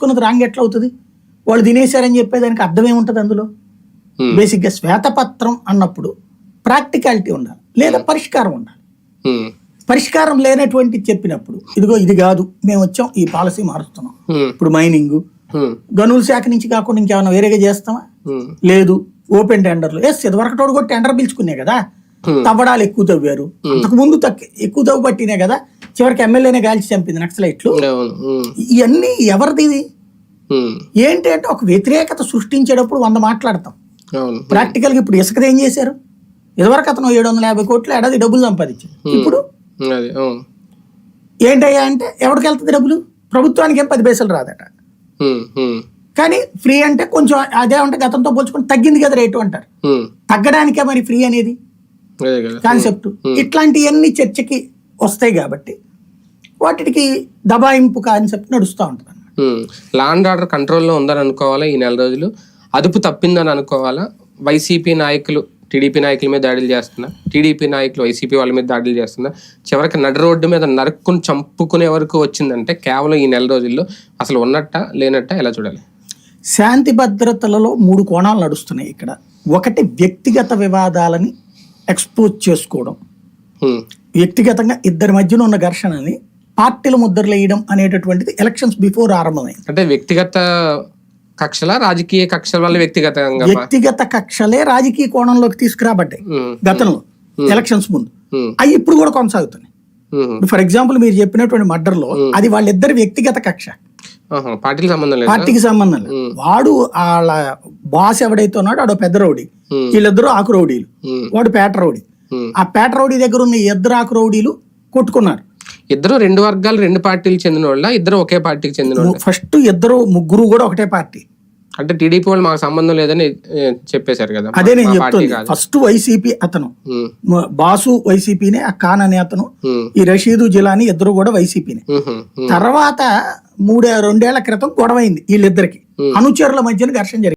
తీసుకున్నది రాంగ్ ఎట్లా అవుతుంది? వాళ్ళు తినేశారని చెప్పేదానికి అర్థం ఏముంటుంది అందులో? బేసిక్గా శ్వేతపత్రం అన్నప్పుడు ప్రాక్టికాలిటీ ఉండాలి, లేదా పరిష్కారం ఉండాలి. పరిష్కారం లేనటువంటి చెప్పినప్పుడు ఇదిగో ఇది కాదు, మేము వచ్చాం ఈ పాలసీ మారుస్తున్నాం, ఇప్పుడు మైనింగ్ గనుల శాఖ నుంచి కాకుండా ఇంకేమైనా వేరేగా చేస్తామా? లేదు. ఓపెన్ టెండర్లు ఇదివరకు కూడా టెండర్ పిలుచుకునే కదా, తవ్వడాలు ఎక్కువ తవ్వారు, అంతకు ముందు ఎక్కువ తవ్వు పట్టినే కదా చివరికి ఎమ్మెల్యేనే గాల్చి చంపింది నక్సలైట్లు. ఇవన్నీ ఎవరిది? ఏంటి అంటే ఒక వ్యతిరేకత సృష్టించేటప్పుడు 100 మాట్లాడతాం. ప్రాక్టికల్ గా ఇప్పుడు ఇసుకది ఏం చేశారు? ఇదివరకు అతను 750 కోట్లు ఏడాది డబ్బులు సంపాదించారు. ఇప్పుడు ఏంటయ్యా అంటే ఎవరికి వెళ్తుంది డబ్బులు? ప్రభుత్వానికి ఏం 10 పైసలు రాదట. కానీ ఫ్రీ అంటే కొంచెం అదే ఉంటే గతంతో పోల్చుకుంటే తగ్గింది కదా రేటు అంటారు. తగ్గడానికే మరి ఫ్రీ అనేది కాన్సెప్ట్. ఇట్లాంటివన్నీ చర్చకి వస్తాయి కాబట్టి వాటికి దబాయింపు కాన్సెప్ట్ నడుస్తూ ఉంటుంది. లా అండ్ ఆర్డర్ కంట్రోల్లో ఉందని అనుకోవాలా ఈ నెల రోజులు? అదుపు తప్పిందని అనుకోవాలా? వైసీపీ నాయకులు టీడీపీ నాయకుల మీద దాడులు చేస్తున్నా, టీడీపీ నాయకులు వైసీపీ వాళ్ళ మీద దాడులు చేస్తున్నా, చివరికి నడి రోడ్డు మీద నరుక్కుని చంపుకునే వరకు వచ్చిందంటే కేవలం ఈ నెల రోజుల్లో అసలు ఉన్నట్ట లేనట్ట ఎలా చూడాలి? శాంతి భద్రతలలో 3 కోణాలు నడుస్తున్నాయి ఇక్కడ. ఒకటి వ్యక్తిగత వివాదాలని ఎక్స్పోజ్ చేసుకోవడం, వ్యక్తిగతంగా ఇద్దరి మధ్యన ఉన్న ఘర్షణని పార్టీల ముద్రలు వేయడం అనేటటువంటిది ఎలక్షన్స్ బిఫోర్ ఆరంభమైంది. అంటే వ్యక్తిగత కక్షల రాజకీయ కక్షల వల్ల వ్యక్తిగత కక్షలే రాజకీయ కోణంలోకి తీసుకురాబడ్డాయి గతంలో ఎలక్షన్స్ ముందు. అవి ఇప్పుడు కూడా కొనసాగుతున్నాయి. ఫర్ ఎగ్జాంపుల్ మీరు చెప్పినటువంటి మర్డర్ లో అది వాళ్ళిద్దరి వ్యక్తిగత కక్ష, పార్టీకి సంబంధం లేదు. వాడు వాళ్ళ బాస్ ఎవడైతే ఉన్నాడో ఆడో పెద్ద రౌడీ, వీళ్ళిద్దరూ ఆకు రౌడీలు, వాడు పేట రౌడీ. ఆ పేట రౌడీ దగ్గర ఉన్న 2 ఆకు రౌడీలు కొట్టుకున్నారు. ఇద్దరు 2 వర్గాలు 2 పార్టీలు చెందిన వాళ్ళ? ఇద్దరు ఒకే పార్టీకి చెందిన వాళ్ళు? ఫస్ట్ ముగ్గురు కూడా ఒకటే పార్టీ. అంటే టీడీపీ వాళ్ళు మాకు సంబంధం లేదని చెప్పేశారు కదా. అదే నేను చెప్తాను. ఫస్ట్ వైసీపీ అతను బాసు వైసీపీనే, ఆ ఖాన్ అనే అతను, ఈ రషీదు జిలానీ ఇద్దరు కూడా వైసీపీనే. తర్వాత 2 ఏళ్ల క్రితం గొడవైంది వీళ్ళిద్దరికి, అనుచరుల మధ్యన ఘర్షణ జరిగింది.